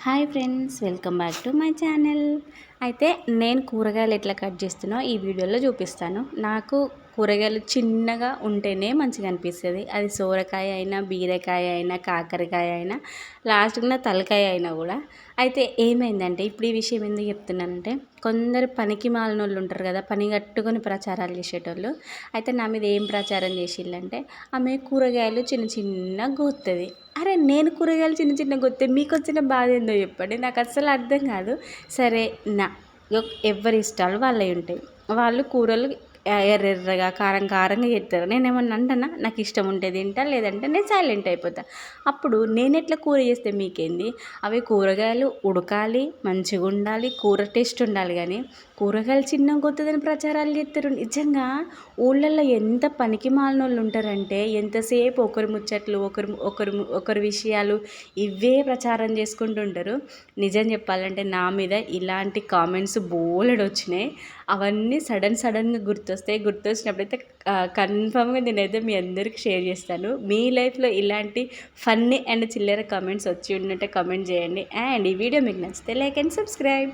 Hi friends, welcome back to my channel. అయితే నేను కూరగాయలు ఎట్లా కట్ చేస్తున్నో ఈ వీడియోలో చూపిస్తాను. నాకు కూరగాయలు చిన్నగా ఉంటేనే మంచిగా అనిపిస్తుంది. అది సోరకాయ అయినా, బీరకాయ అయినా, కాకరకాయ అయినా, లాస్ట్కి నా తలకాయ అయినా కూడా. అయితే ఏమైందంటే, ఇప్పుడు ఈ విషయం ఎందుకు చెప్తున్నానంటే, కొందరు పనికి మాలిన వాళ్ళు ఉంటారు కదా, పని కట్టుకొని ప్రచారాలు చేసేటోళ్ళు. అయితే నా మీద ఏం ప్రచారం చేసిళ్ళంటే, ఆమె కూరగాయలు చిన్న చిన్నగా కోస్తుంది. అరే, నేను కూరగాయలు చిన్న చిన్న కొత్తే మీకు వచ్చిన బాధ ఏందో చెప్పండి. నాకు అస్సలు అర్థం కాదు. సరే, నా ఎవరి ఇష్టాలు వాళ్ళవి ఉంటాయి. వాళ్ళు కూరలు ఎర్రెర్రగా కారం కారంగా చేస్తారు. నేనేమన్నా అంటానా? నాకు ఇష్టం ఉంటే తింటా, లేదంటే నేను సైలెంట్ అయిపోతా. అప్పుడు నేను ఎట్లా కూర చేస్తే మీకేంది? అవి కూరగాయలు ఉడకాలి, మంచిగా ఉండాలి, కూర టేస్ట్ ఉండాలి. కానీ కూరగాయలు చిన్నగా కొత్తదని ప్రచారాలు చేస్తారు. నిజంగా ఊళ్ళల్లో ఎంత పనికి మాలిన వాళ్ళు ఉంటారంటే, ఎంతసేపు ఒకరి ముచ్చట్లు, ఒకరి విషయాలు ఇవే ప్రచారం చేసుకుంటుంటారు. నిజం చెప్పాలంటే నా మీద ఇలాంటి కామెంట్స్ బోలెడు వచ్చినాయి. అవన్నీ సడన్గా గుర్తొచ్చినప్పుడైతే కన్ఫామ్గా నేనైతే మీ అందరికి షేర్ చేస్తాను. మీ లైఫ్లో ఇలాంటి ఫన్నీ అండ్ చిల్లర కామెంట్స్ వచ్చి ఉన్నట్టే కామెంట్ చేయండి. అండ్ ఈ వీడియో మీకు నచ్చితే లైక్ అండ్ సబ్స్క్రైబ్.